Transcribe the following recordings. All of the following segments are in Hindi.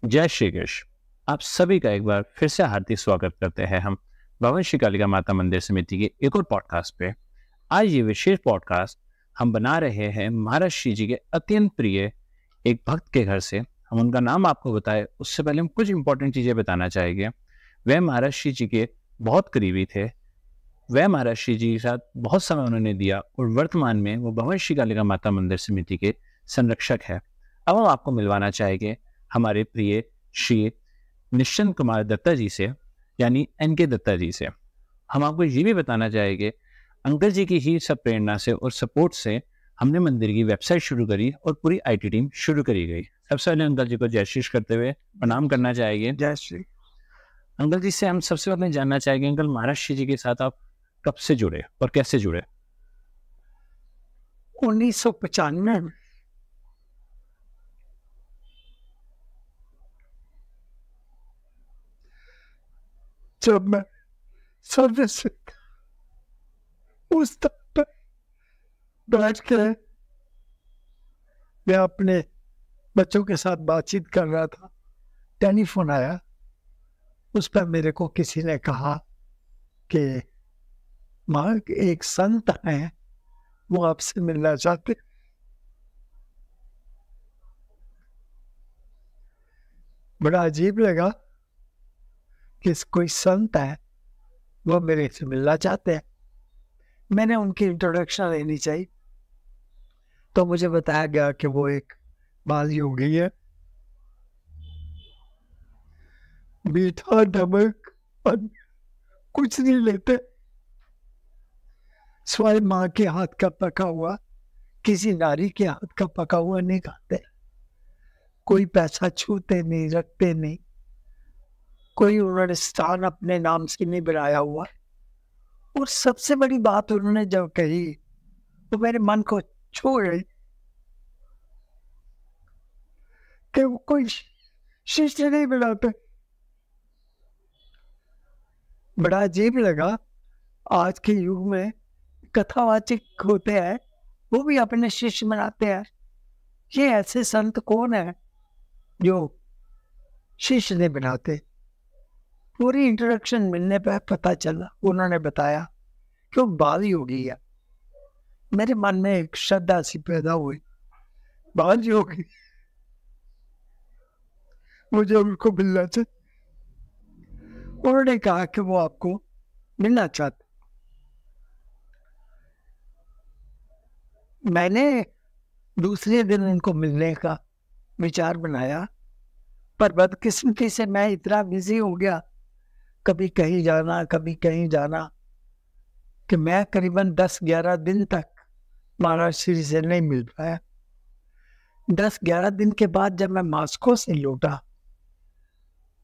जय श्री कृष्ण। आप सभी का एक बार फिर से हार्दिक स्वागत करते हैं हम भवन श्री कालिका माता मंदिर समिति के एक और पॉडकास्ट पे। आज ये विशेष पॉडकास्ट हम बना रहे हैं महाराज श्री जी के अत्यंत प्रिय एक भक्त के घर से। हम उनका नाम आपको बताए उससे पहले हम कुछ इंपॉर्टेंट चीजें बताना चाहेंगे। वह महाराज श्री जी के बहुत करीबी थे। वह महाराज श्री जी के साथ बहुत समय उन्होंने दिया और वर्तमान में वो भवन श्री कालिका माता मंदिर समिति के संरक्षक है। अब हम आपको मिलवाना चाहेंगे हमारे प्रिय श्री निश्चिंत कुमार दत्ता जी से, यानी एनके दत्ता जी से। हम आपको ये भी बताना चाहेंगे अंकल जी की ही सब प्रेरणा से और सपोर्ट से हमने मंदिर की वेबसाइट शुरू करी और पूरी आईटी टीम शुरू करी गई। सबसे पहले अंकल जी को जय श्री करते हुए प्रणाम करना चाहेंगे। जय श्री। अंकल जी से हम सबसे पहले जानना चाहेंगे, अंकल महाराज श्री जी के साथ आप कब से जुड़े और कैसे जुड़े? 1995 में जब मैं सर्विस उस तक पर बैठ के मैं अपने बच्चों के साथ बातचीत कर रहा था, टेलीफोन आया। उस पर मेरे को किसी ने कहा कि माँ एक संत हैं, वो आपसे मिलना चाहते। बड़ा अजीब लगा कि कोई संत है वो मेरे से मिलना चाहते हैं। मैंने उनकी इंट्रोडक्शन लेनी चाहिए, तो मुझे बताया गया कि वो एक बाल योगी है। मीठा नमक और कुछ नहीं लेते, स्वयं माँ के हाथ का पका हुआ, किसी नारी के हाथ का पका हुआ नहीं खाते। कोई पैसा छूते नहीं, रखते नहीं, कोई उन्होंने स्थान अपने नाम से नहीं बनाया हुआ। और सबसे बड़ी बात उन्होंने जब कही तो मेरे मन को छू गई कि वो कोई शिष्य नहीं बनाते। बड़ा अजीब लगा। आज के युग में कथावाचक होते हैं, वो भी अपने शिष्य बनाते हैं। ये ऐसे संत कौन है जो शिष्य नहीं बनाते? पूरी इंट्रोडक्शन मिलने पर पता चला, उन्होंने बताया कि वो बाल योगी है। मेरे मन में एक श्रद्धा सी पैदा हुई, बाल योगी, मुझे उनको मिलना चाहिए। उन्होंने कहा कि वो आपको मिलना चाहते। मैंने दूसरे दिन उनको मिलने का विचार बनाया, पर बदकिस्मती से मैं इतना बिजी हो गया, कभी कहीं जाना कभी कहीं जाना, कि मैं करीबन 10-11 दिन तक महाराज श्री से नहीं मिल पाया। 10-11 दिन के बाद जब मैं मास्को से लौटा,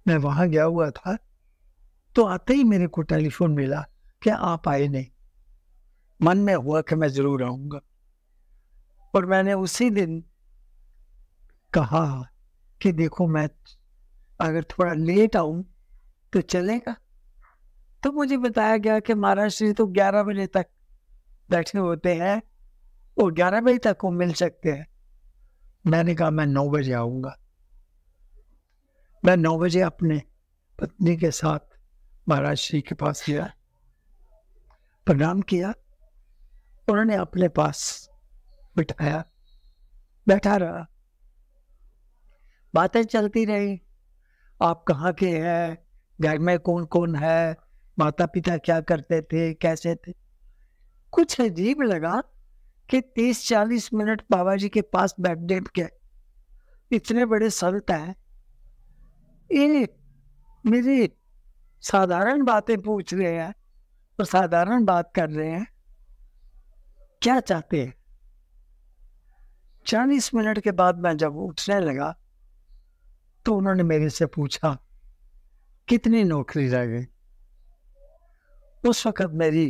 मैं वहां गया हुआ था, तो आते ही मेरे को टेलीफोन मिला कि आप आए नहीं। मन में हुआ कि मैं जरूर आऊंगा, और मैंने उसी दिन कहा कि देखो, मैं अगर थोड़ा लेट आऊं तो चलेगा? तो मुझे बताया गया कि महाराज श्री तो 11 बजे तक बैठे होते हैं और 11 बजे तक वो मिल सकते हैं। मैंने कहा मैं 9 बजे आऊंगा। मैं 9 बजे अपने पत्नी के साथ महाराज श्री के पास गया, प्रणाम किया, उन्होंने अपने पास बिठाया, बैठा रहा, बातें चलती रही। आप कहाँ के हैं, घर में कौन कौन है, माता पिता क्या करते थे, कैसे थे। कुछ अजीब लगा कि 30-40 मिनट बाबा जी के पास बैठने के, इतने बड़े संत हैं, ये मेरी साधारण बातें पूछ रहे हैं और साधारण बात कर रहे हैं, क्या चाहते हैं। 40 मिनट के बाद मैं जब उठने लगा तो उन्होंने मेरे से पूछा कितनी नौकरी रह गई। उस वक्त मेरी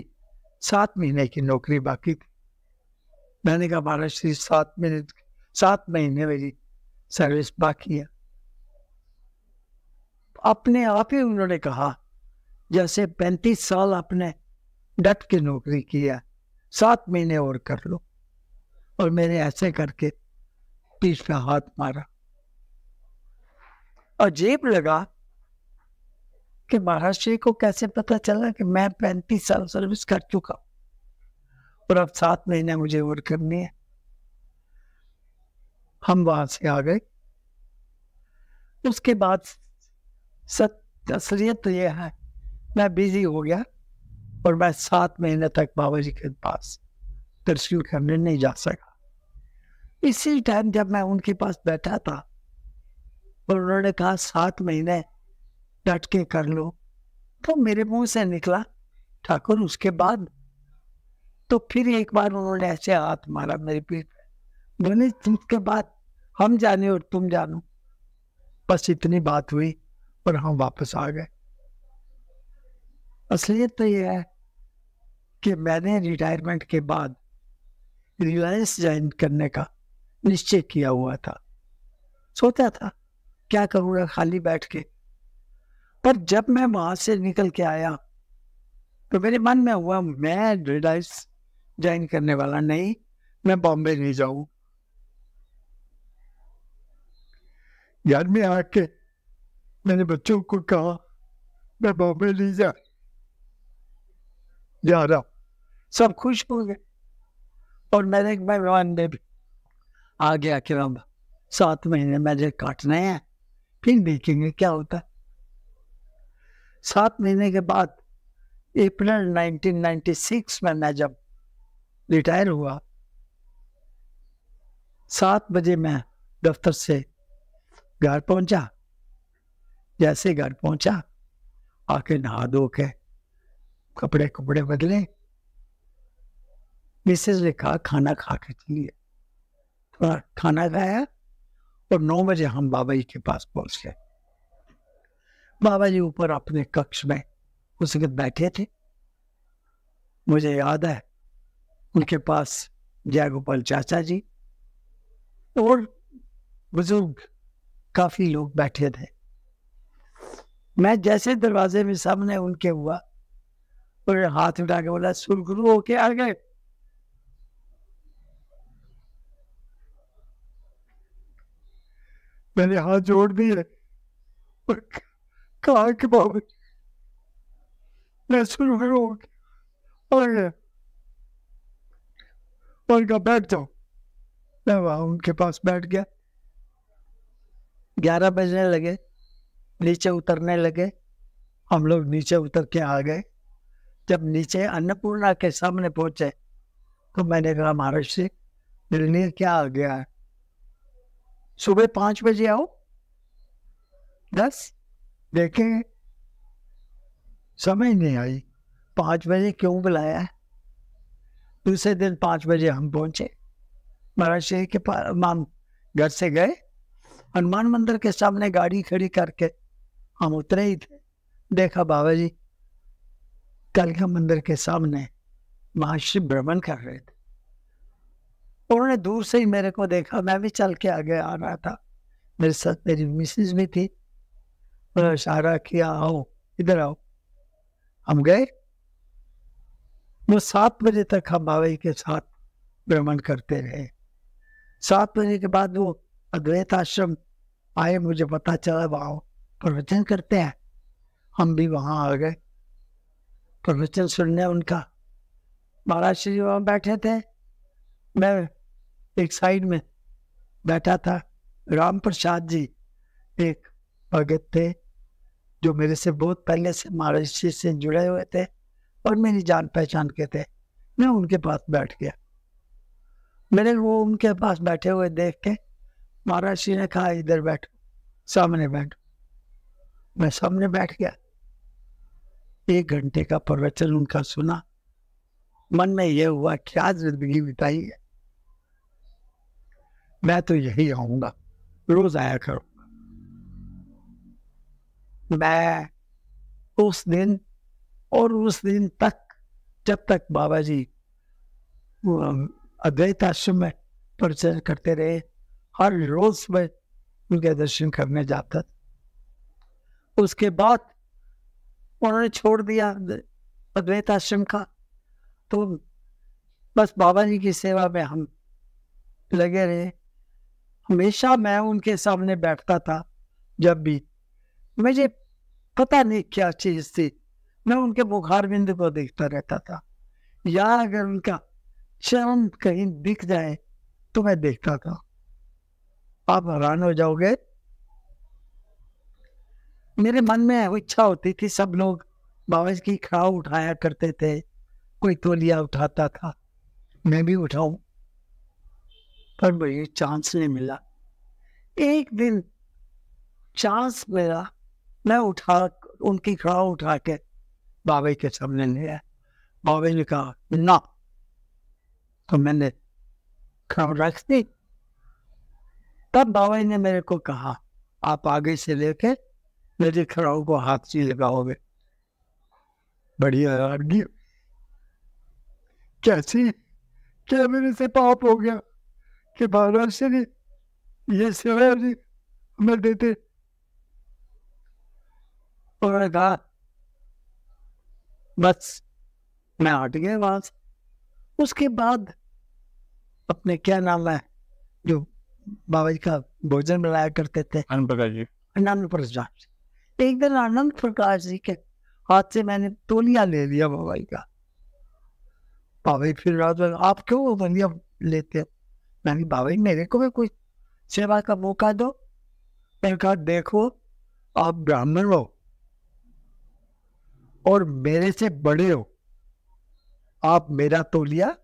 7 महीने की नौकरी बाकी थी। मैंने कहा महाराज श्री 7 महीने मेरी सर्विस बाकी है। अपने आप ही उन्होंने कहा जैसे 35 साल आपने डट के नौकरी की है, 7 महीने और कर लो। और मैंने ऐसे करके पीठ पे हाथ मारा। अजीब लगा कि महाराष्ट्र को कैसे पता चला कि मैं 35 साल सर्विस कर चुका और अब 7 महीने मुझे और करनी है। हम वहां से आ गए। उसके बाद असलियत तो यह है, मैं बिजी हो गया और मैं 7 महीने तक बाबा जी के पास दर्शन करने नहीं जा सका। इसी टाइम जब मैं उनके पास बैठा था और उन्होंने कहा 7 महीने डट के कर लो, तो मेरे मुंह से निकला ठाकुर उसके बाद। तो फिर एक बार उन्होंने ऐसे हाथ मारा मेरी पीठ पे, बोले उसके बाद हम जाने और तुम जानो। बस इतनी बात हुई और हम वापस आ गए। असलियत तो यह है कि मैंने रिटायरमेंट के बाद रिलायंस ज्वाइन करने का निश्चय किया हुआ था। सोचा था क्या करूँगा खाली बैठ के। पर जब मैं वहां से निकल के आया तो मेरे मन में हुआ मैं रिलायंस ज्वाइन करने वाला नहीं, मैं बॉम्बे नहीं जाऊं। घर में आके मैंने बच्चों को कहा मैं बॉम्बे नहीं जा रहा। सब खुश हो गए और मेरे मेहमान में भी आ गया कि अब 7 महीने मुझे काटने हैं, फिर देखेंगे क्या होता है। 7 महीने के बाद अप्रैल 1996 में मैं जब रिटायर हुआ, 7 बजे मैं दफ्तर से घर पहुंचा। जैसे घर पहुंचा आके नहा धो के कपड़े बदले, मिसेज ने कहा खाना खा के चलिए। थोड़ा खाना खाया और 9 बजे हम बाबा जी के पास पहुंच गए। बाबा जी ऊपर अपने कक्ष में उस वक्त बैठे थे। मुझे याद है उनके पास जयगोपाल चाचा जी और बुजुर्ग काफी लोग बैठे थे। मैं जैसे दरवाजे में सामने उनके हुआ और हाथ उठा के बोला सुरगुरु होके आ गए। मैंने हाथ जोड़ दिए और कहा कि बाबा मैं सुरगुरु होके आ गया। और कहा बैठ जाओ। मैं वहां उनके पास बैठ गया। 11 बजने लगे, नीचे उतरने लगे। हम लोग नीचे उतर के आ गए। जब नीचे अन्नपूर्णा के सामने पहुंचे तो मैंने कहा महाराज से निर्णय क्या आ गया है, सुबह 5 बजे आओ, 10 देखेंगे। समझ नहीं आई 5 बजे क्यों बुलाया है। दूसरे दिन 5 बजे हम पहुंचे। महाराज श्री के पास हम घर से गए, हनुमान मंदिर के सामने गाड़ी खड़ी करके हम उतरे ही थे। देखा बाबा जी कालिका मंदिर के सामने महाशिव भ्रमण कर रहे थे। उन्होंने दूर से ही मेरे को देखा, मैं भी चल के आगे आ रहा था। मेरे साथ मेरी मिसेज भी थी। उन्होंने इशारा किया आओ इधर आओ। हम गए। वो 7 बजे तक हम बाबा जी के साथ भ्रमण करते रहे। 7 बजे के बाद वो अद्वैत आश्रम आए, मुझे पता चला वहां प्रवचन करते हैं। हम भी वहां आ गए प्रवचन सुनने उनका। महाराज श्री वहां बैठे थे, मैं एक साइड में बैठा था। राम प्रसाद जी एक भगत थे जो मेरे से बहुत पहले से महाराज श्री से जुड़े हुए थे और मेरी जान पहचान के थे। मैं उनके पास बैठ गया। मैंने वो उनके पास बैठे हुए देख के महाराज श्री ने कहा इधर बैठो, सामने बैठो। मैं सामने बैठ गया। 1 घंटे का प्रवचन उनका सुना। मन में यह हुआ क्या जिंदगी बिताई है, मैं तो यही आऊंगा, रोज आया करूंगा। मैं उस दिन और उस दिन तक जब तक बाबा जी अद्वैत आश्रम में प्रवचन करते रहे, हर रोज मैं उनके दर्शन करने जाता था। उसके बाद उन्होंने छोड़ दिया अद्वैत आश्रम का, तो बस बाबा जी की सेवा में हम लगे रहे। हमेशा मैं उनके सामने बैठता था जब भी मुझे पता नहीं क्या चीज थी, मैं उनके मुखार बिंदु को देखता रहता था, या अगर उनका चरण कहीं दिख जाए तो मैं देखता था। आप हैरान हो जाओगे, मेरे मन में वो इच्छा होती थी, सब लोग बाबा जी की खड़ाऊ उठाया करते थे, कोई तौलिया उठाता था, मैं भी उठाऊं, पर मुझे चांस नहीं मिला। एक दिन चांस मिला, मैं उनकी खड़ाऊ उठा के बाबा के सामने ले आया। बाबा ने कहा ना, तो मैंने खड़ाऊ रख दी। तब बाबा ने मेरे को कहा, आप आगे से लेके मेरे खड़ाऊ को हाथ से लगाओगे। बड़ी हैरानगी, कैसी, क्या मेरे से पाप हो गया कि महाराज से ने ये सेवा हमें देते। उन्होंने कहा बस, मैं हट गया वहां से। उसके बाद अपने क्या नाम है जो बाबा जी का भोजन बनाया करते थे, आनंद प्रकाश जी, आनंद प्रकाश। एक दिन आनंद प्रकाश जी के हाथ से मैंने तौलिया ले लिया बाबा जी का। बाबा जी फिर रात में, आप क्यों तौलिया लेते हो? मैंने, बाबा जी मेरे को भी कोई सेवा का मौका दो। मैंने कहा देखो, आप ब्राह्मण हो और मेरे से बड़े हो, आप मेरा तौलिया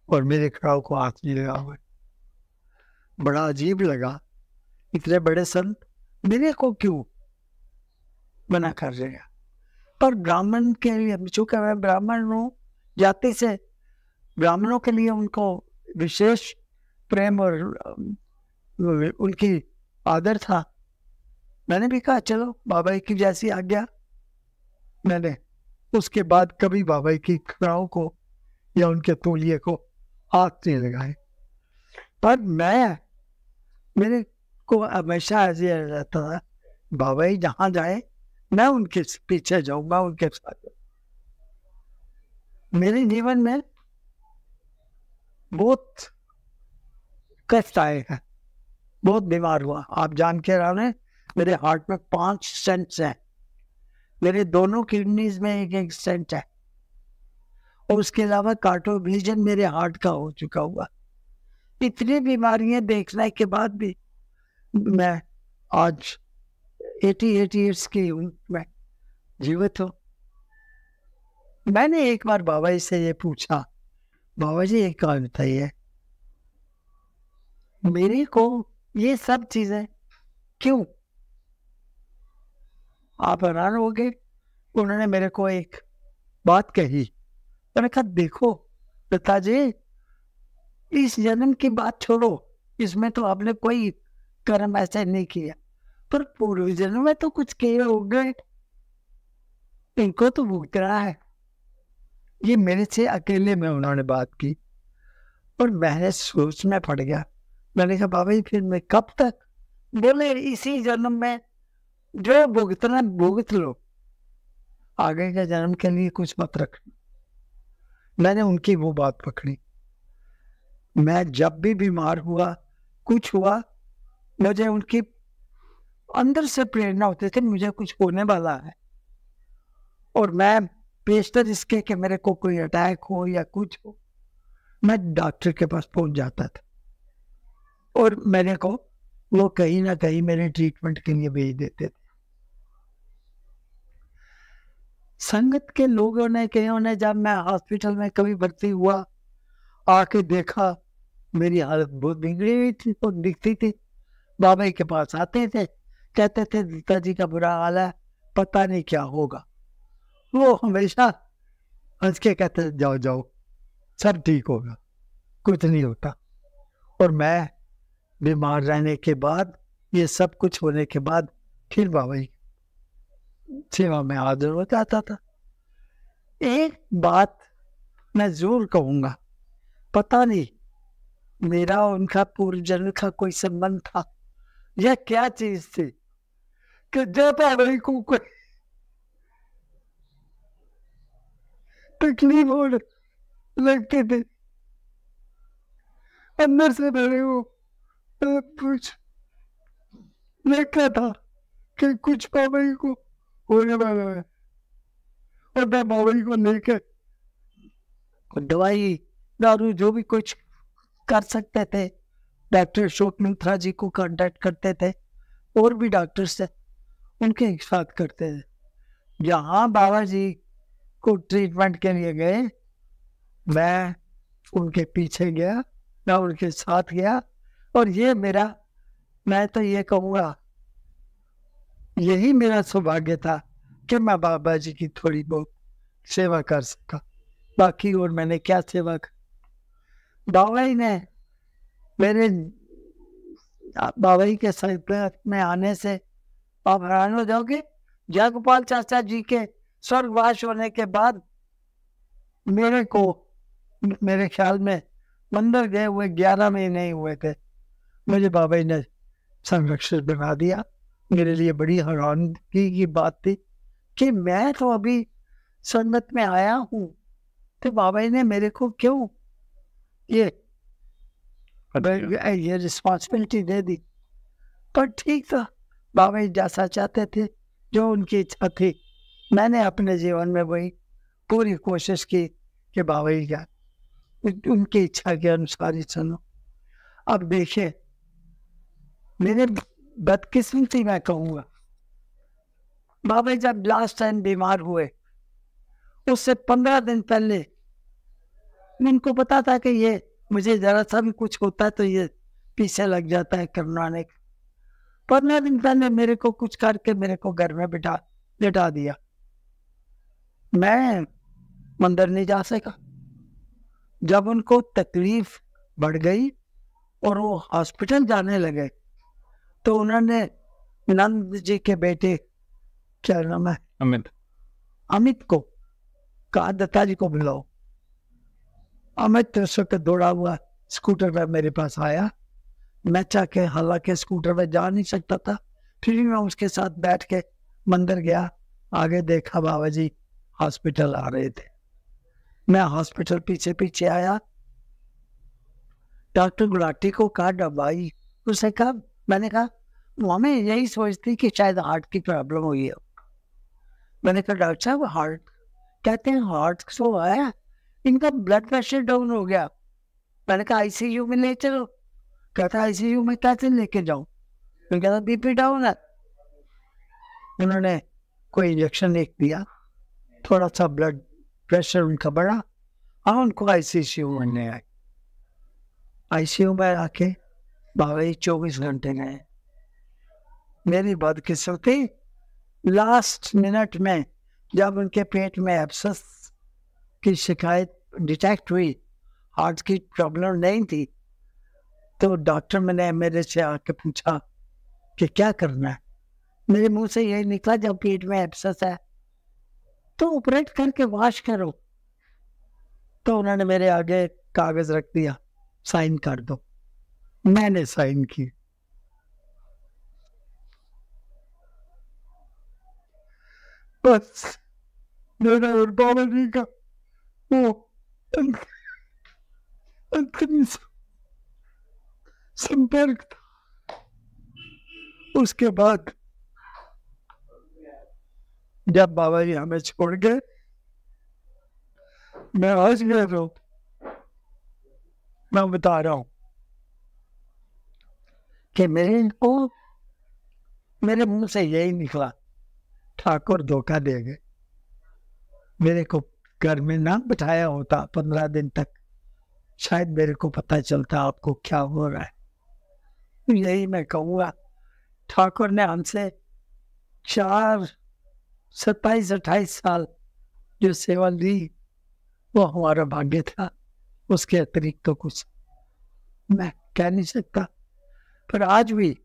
और मेरे खड़ाऊ को हाथ नहीं लगाओगे। बड़ा अजीब लगा, इतने बड़े संत मेरे को क्यों मना कर रहे हैं? पर ब्राह्मण के लिए, चूंकि मैं ब्राह्मण हूँ, जाति से ब्राह्मणों के लिए उनको विशेष प्रेम और उनकी आदर था। मैंने भी कहा चलो बाबा की जैसी आज्ञा। मैंने उसके बाद कभी बाबा की खड़ाऊ को या उनके तौलिए को हाथ नहीं लगाए। पर मेरे को हमेशा ऐसे रहता था, बाबा जी जहां जाए मैं उनके पीछे जाऊं, मैं उनके साथ जाऊं। मेरे जीवन में बहुत कष्ट आए हैं, बहुत बीमार हुआ। आप जान के रहे, मेरे हार्ट में 5 स्टेंट्स हैं, मेरे दोनों किडनीज में एक स्टेंट है, और उसके अलावा कार्डियोविजन मेरे हार्ट का हो चुका हुआ। इतनी बीमारियां देखने के बाद भी मैं आज 88 ईयर्स की हूं, मैं जीवित हूं। मैंने एक बार बाबा जी से ये पूछा, बाबा जी एक बात बताइए, मेरे को ये सब चीजें क्यों? आप हैरान हो गए। उन्होंने मेरे को एक बात कही, मैंने कहा देखो पिताजी, इस जन्म की बात छोड़ो, इसमें तो आपने कोई कर्म ऐसा नहीं किया, पर पूर्व जन्म में तो कुछ किए हो गए, इनको तो भुगतना है। ये मेरे से अकेले में उन्होंने बात की और मैंने सोच में पड़ गया। मैंने कहा बाबा जी फिर मैं कब तक? बोले इसी जन्म में जो भुगतना भुगत लो, आगे के जन्म के लिए कुछ मत रखना। मैंने उनकी वो बात पकड़ी। मैं जब भी बीमार हुआ, कुछ हुआ, मुझे उनकी अंदर से प्रेरणा होती थी, मुझे कुछ होने वाला है, और मैं पेशतर इसके कि मेरे को कोई अटैक हो या कुछ हो, मैं डॉक्टर के पास पहुंच जाता था और मेरे को वो कहीं ना कहीं मेरे ट्रीटमेंट के लिए भेज देते थे। संगत के लोगों ने, कहीं ने, जब मैं हॉस्पिटल में कभी भर्ती हुआ, आके देखा मेरी हालत बहुत बिगड़ी हुई थी और दिखती थी, बाबा के पास आते थे, कहते थे पिताजी का बुरा हाल है, पता नहीं क्या होगा। वो हमेशा हंस के कहते थे जाओ जाओ सब ठीक होगा, कुछ नहीं होता। और मैं बीमार रहने के बाद, ये सब कुछ होने के बाद, फिर बाबा जी सेवा में हाजिर हो जाता था। एक बात मैं जरूर कहूंगा, पता नहीं मेरा उनका पूर्व जन्म का कोई संबंध था या क्या चीज थी कि जब बाबा जी को कोई तकलीफ हो लगते थे, अंदर से मेरे को कुछ लगता था कि कुछ बाबा जी को होने वाला है, और मैं बाबा जी को लेकर दवाई दारू जो भी कुछ कर सकते थे, डॉक्टर अशोक मित्रा जी को कांटेक्ट करते थे, और भी डॉक्टर्स थे, उनके साथ करते थे। जहाँ बाबा जी को ट्रीटमेंट के लिए गए, मैं उनके पीछे गया, मैं उनके साथ गया, और ये मेरा, मैं तो ये कहूँगा, यही मेरा सौभाग्य था कि मैं बाबा जी की थोड़ी बहुत सेवा कर सका। बाकी और मैंने क्या सेवा कर, बाबा जी ने मेरे, बाबा जी के संपर्क में आने से आप हैरान हो जाओगे। जयगोपाल चाचा जी के स्वर्गवास होने के बाद मेरे को, मेरे ख्याल में मंदिर गए हुए 11 महीने ही हुए थे, मुझे बाबा जी ने संरक्षक बना दिया। मेरे लिए बड़ी हैरानगी की बात थी कि मैं तो अभी संगत में आया हूँ, तो बाबा जी ने मेरे को क्यों ये रिस्पॉन्सिबिलिटी दे दी। पर ठीक था, बाबा जी जैसा चाहते थे, जो उनकी इच्छा थी, मैंने अपने जीवन में वही पूरी कोशिश की कि बाबा जी क्या उनकी इच्छा के अनुसार ही चलो। अब देखिए, मेरे बदकिस्मती मैं कहूँगा, बाबा जी जब लास्ट टाइम बीमार हुए, उससे 15 दिन पहले उनको पता था कि ये मुझे जरा सा भी कुछ होता है तो ये पीछे लग जाता है करवाने का। 15 दिन पहले मेरे को कुछ करके मेरे को घर में बिठा दिया। मैं मंदिर नहीं जा सका। जब उनको तकलीफ बढ़ गई और वो हॉस्पिटल जाने लगे, तो उन्होंने नंद जी के बेटे, क्या नाम है, अमित को कहा, दत्ता जी को बुलाओ। अमित तो दौड़ा हुआ स्कूटर पर मेरे पास आया। मैं चाहे, हालांकि स्कूटर पर जा नहीं सकता था, फिर भी मैं उसके साथ बैठ के मंदिर गया। आगे देखा बाबा जी हॉस्पिटल आ रहे थे, मैं हॉस्पिटल पीछे पीछे आया। डॉक्टर गुलाटी को कहा, दवाई, उसने कहा, मैंने कहा हमें यही सोचती कि शायद हार्ट की प्रॉब्लम हुई है। मैंने कहा डॉक्टर साहब हार्ट, कहते हैं हार्ट तो है, इनका ब्लड प्रेशर डाउन हो गया। मैंने कहा आईसीयू में ले चलो। कहता आईसीयू में कैसे लेके जाऊं, मैं कहता बीपी डाउन है। उन्होंने कोई इंजेक्शन एक दिया, थोड़ा सा ब्लड प्रेशर उनका बढ़ा, हाँ उनको आईसीयू में ले आए। आईसीयू में आके बाबा जी 24 घंटे गए। मेरी बदकिस्मती, लास्ट मिनट में जब उनके पेट में एब्सेस की शिकायत डिटेक्ट हुई, हार्ट की प्रॉब्लम नहीं थी, तो डॉक्टर मैंने मेरे से आके पूछा कि क्या करना है। मेरे मुंह से यही निकला, जब पेट में एब्सेस है तो ऑपरेट करके वॉश करो। तो उन्होंने मेरे आगे कागज रख दिया, साइन कर दो। मैंने साइन की। बस मेरा और बाबा जी का वो अंतिम संपर्क था। उसके बाद जब बाबा जी हमें छोड़ गए, मैं आज कह रहा हूं, मैं बता रहा हूं कि मेरे मुंह से यही निकला, ठाकुर धोखा दे गए। मेरे को घर में ना बिठाया होता 15 दिन तक, शायद मेरे को पता चलता आपको क्या हो रहा है। यही मैं कहूँगा, ठाकुर ने हमसे 27-28 साल जो सेवा ली, वो हमारा भाग्य था। उसके अतिरिक्त तो कुछ मैं कह नहीं सकता। पर आज भी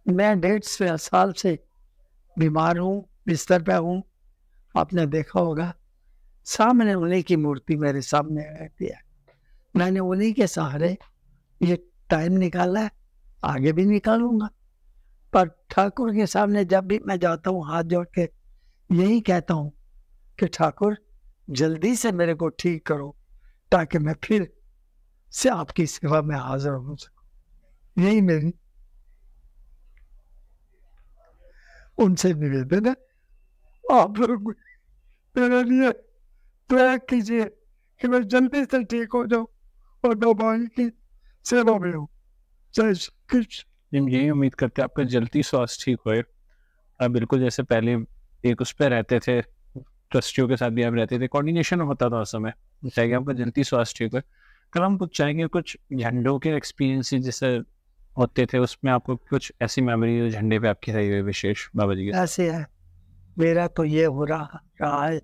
मैं 1.5 साल से बीमार हूँ, बिस्तर पे हूँ। आपने देखा होगा, सामने उन्हीं की मूर्ति मेरे सामने रहती है। मैंने उन्हीं के सहारे ये टाइम निकाला है, आगे भी निकालूंगा। पर ठाकुर के सामने जब भी मैं जाता हूँ, हाथ जोड़ के यही कहता हूँ कि ठाकुर जल्दी से मेरे को ठीक करो, ताकि मैं फिर से आपकी सेवा में हाजिर हो सकूं। यही मेरी उनसे निवेदन है, आप लोग मेरे लिए प्रयास कीजिए कि मैं जल्दी से ठीक हो जाऊं और बाबा की सेवा में हूँ। जय श्री कृष्ण। हम यही उम्मीद करते हैं आपका जल्दी स्वास्थ्य ठीक होए। आप बिल्कुल जैसे पहले एक उस पर रहते थे, ट्रस्टियों के साथ भी आप रहते थे, कोऑर्डिनेशन होता था उस समय, चाहिए आपका जल्दी स्वास्थ्य ठीक होए। कल हम कुछ चाहेंगे कुछ झंडों के एक्सपीरियंस जैसे होते थे, उसमें आपको कुछ ऐसी मेमोरी झंडे पे आपकी रही हुई विशेष बाबा जी के? ऐसे है, मेरा तो ये हो रहा है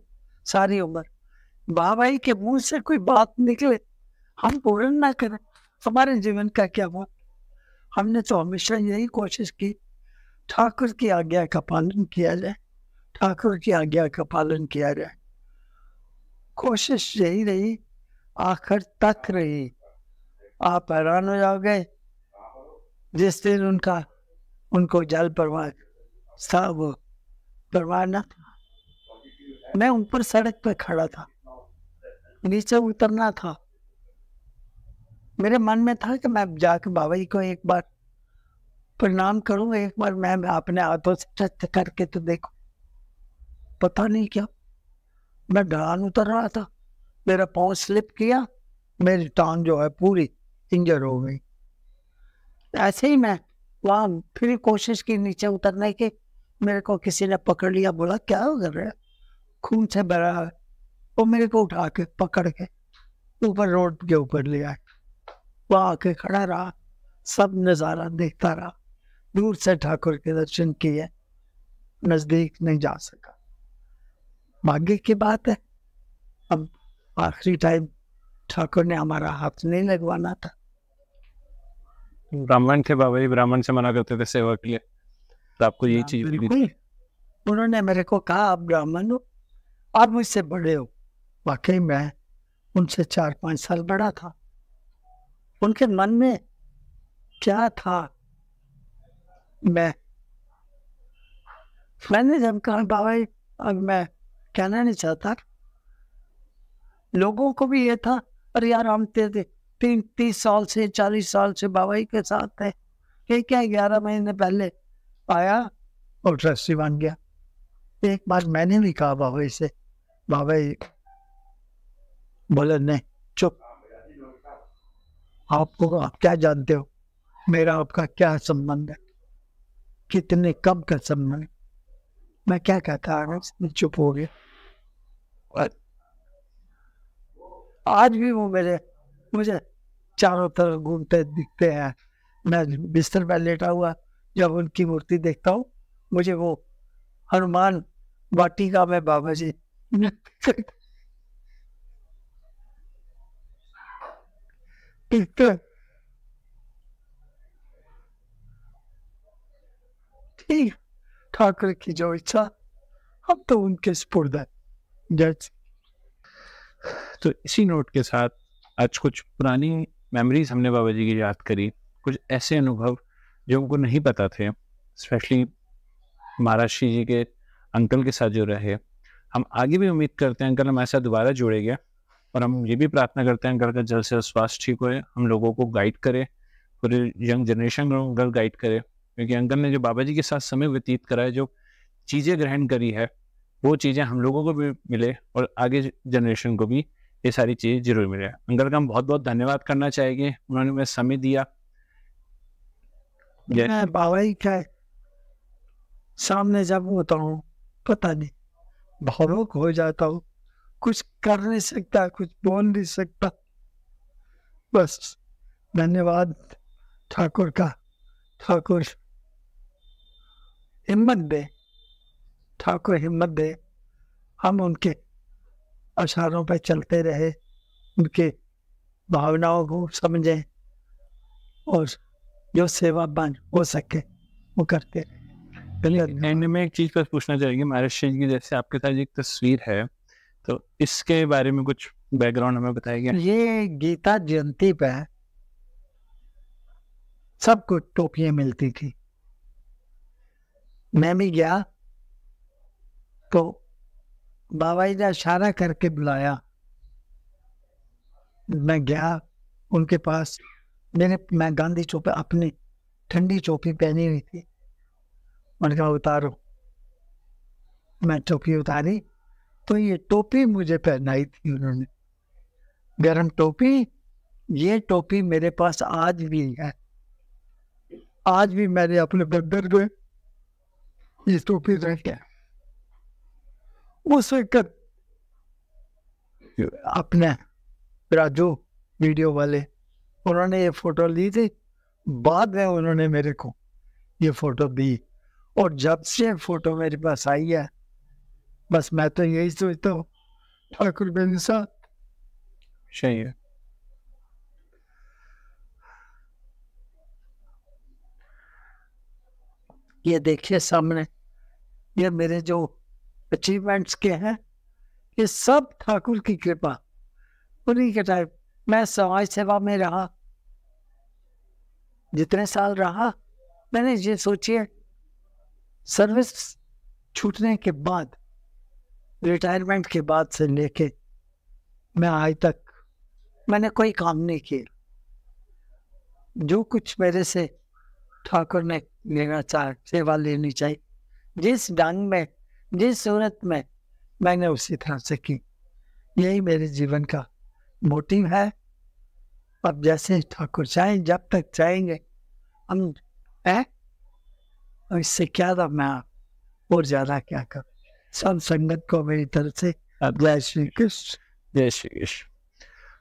सारी उम्र, बाबा जी के मुंह से कोई बात निकले हम पूर्ण ना करें, हमारे जीवन का क्या हुआ। हमने तो हमेशा यही कोशिश की, ठाकुर की आज्ञा का पालन किया जाए, ठाकुर की आज्ञा का पालन किया जाए। कोशिश यही रही, आखिर तक रही। आप हैरान हो जाओगे जिस दिन उनको जल प्रवाह था, वो प्रवाह न था, मैं ऊपर सड़क पे खड़ा था, नीचे उतरना था। मेरे मन में था कि मैं जाके बाबा जी को एक बार प्रणाम करूं, एक बार मैं अपने हाथों से टच करके तो देखो। पता नहीं क्या, मैं ढलान उतर रहा था, मेरा पाँव स्लिप किया, मेरी टांग जो है पूरी इंजर हो गई। ऐसे ही मैं वहाँ फिर कोशिश की नीचे उतरने की, मेरे को किसी ने पकड़ लिया, बोला क्या हो रहा है, खून से भरा है। वो मेरे को उठा के पकड़ के ऊपर रोड के ऊपर ले आए, वहाँ आके खड़ा रहा, सब नज़ारा देखता रहा, दूर से ठाकुर के दर्शन किए, नजदीक नहीं जा सका। भाग्य की बात है, अब आखिरी टाइम ठाकुर ने हमारा हाथ नहीं लगवाना था। ब्राह्मण थे बाबा जी, ब्राह्मण से मना करते थे सेवा के लिए, तो आपको यही चीज बिल्कुल, उन्होंने मेरे को कहा आप ब्राह्मण हो, आप मुझसे बड़े हो। वाकई मैं उनसे 4-5 साल बड़ा था। उनके मन में क्या था, मैंने जब कहा बाबा जी, अब मैं कहना नहीं चाहता, लोगों को भी ये था, अरे यार हम 30 साल से 40 साल से बाबा जी के साथ थे, ये क्या 11 महीने पहले आया और ट्रस्टी बन गया। एक बार मैंने भी कहा बाबा जी से, बाबा जी बोले नहीं चुप, आपको आप क्या जानते हो, मेरा आपका क्या संबंध है, कितने कब का संबंध है। मैं क्या कहता है, चुप हो गया। आज भी वो मुझे चारों तरफ घूमते दिखते हैं। मैं बिस्तर पर लेटा हुआ जब उनकी मूर्ति देखता हूँ, मुझे वो हनुमान वाटिका में बाबा जी ठीक, ठाकुर की जो इच्छा, हम तो उनके स्पुर्द है। जय। तो इसी नोट के साथ आज कुछ पुरानी मेमोरीज हमने बाबा जी की याद करी, कुछ ऐसे अनुभव जो हमको नहीं पता थे, स्पेशली महाराष्ट्र जी के अंकल के साथ जो रहे। हम आगे भी उम्मीद करते हैं अंकल हमारे साथ दोबारा जुड़ेंगे, और हम ये भी प्रार्थना करते हैं अंकल का जल्द से जल्द स्वास्थ्य ठीक होए, हम लोगों को गाइड करे, पूरे यंग जनरेशन को अंकल गाइड करे, क्योंकि अंकल ने जो बाबा जी के साथ समय व्यतीत करा है, जो चीज़ें ग्रहण करी है, वो चीज़ें हम लोगों को भी मिले और आगे जनरेशन को भी ये सारी चीज़ें जरूर मिले। अंकल का हम बहुत बहुत धन्यवाद करना चाहेंगे, उन्होंने हमें समय दिया। मैं बाबा जी का सामने जब होता हूँ, पता नहीं भावुक हो जाता हूँ, कुछ कर नहीं सकता, कुछ बोल नहीं सकता। बस धन्यवाद ठाकुर का, ठाकुर हिम्मत दे, ठाकुर हिम्मत दे, हम उनके इशारों पे चलते रहे, उनके भावनाओं को समझें और जो सेवा बन हो सके वो करते रहे। एंड में एक चीज बस पूछना चाहेंगे, महाराष्ट्र जी की जैसे आपके साथ एक तस्वीर है, तो इसके बारे में कुछ बैकग्राउंड हमें बताइए। ये गीता जयंती पे सबको टोपियां मिलती थी, मैं भी गया तो बाबा जी ने इशारा करके बुलाया, मैं गया उनके पास, मैं गांधी चौपे अपनी ठंडी चौपी पहनी हुई थी, मैंने कहा उतारो, मैं टोपी उतारी तो ये टोपी मुझे पहनाई थी उन्होंने, गरम टोपी। ये टोपी मेरे पास आज भी है, आज भी मैंने अपने बंदर में ये टोपी रखी है। उस वक्त अपने राजू वीडियो वाले, उन्होंने ये फोटो ली थी, बाद में उन्होंने मेरे को ये फोटो दी, और जब से फोटो मेरे पास आई है, बस मैं तो यही सोचता हूँ ठाकुर मेरे साथ। सही है। ये देखिए सामने, ये मेरे जो अचीवमेंट्स के हैं, ये सब ठाकुर की कृपा। उन्हीं के टाइम मैं समाज सेवा में रहा, जितने साल रहा, मैंने ये सोचिए सर्विस छूटने के बाद, रिटायरमेंट के बाद से लेके मैं आज तक मैंने कोई काम नहीं किया। जो कुछ मेरे से ठाकुर ने लेना चाहे, सेवा लेनी चाहिए, जिस ढंग में, जिस सूरत में, मैंने उसी तरह से की। यही मेरे जीवन का मोटिव है। अब जैसे ठाकुर चाहें, जब तक चाहेंगे हम है, इससे क्या था, मैं और ज्यादा क्या कर। सब संगत को मेरी तरफ से जय श्री कृष्ण। जय श्री कृष्ण।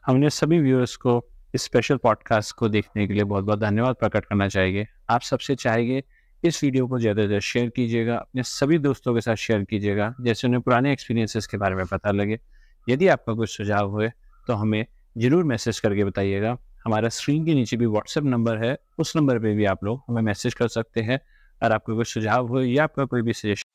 हमने सभी व्यूअर्स को इस स्पेशल पॉडकास्ट को देखने के लिए बहुत बहुत धन्यवाद प्रकट करना चाहेंगे। आप सबसे चाहेंगे इस वीडियो को ज़्यादा से ज़्यादा शेयर कीजिएगा, अपने सभी दोस्तों के साथ शेयर कीजिएगा, जैसे उन्हें पुराने एक्सपीरियंसेस के बारे में पता लगे। यदि आपका कुछ सुझाव हुए तो हमें ज़रूर मैसेज करके बताइएगा। हमारा स्क्रीन के नीचे भी व्हाट्सएप नंबर है, उस नंबर पर भी आप लोग हमें मैसेज कर सकते हैं। और आपका कोई सुझाव हो या आपका कोई भी सजेशन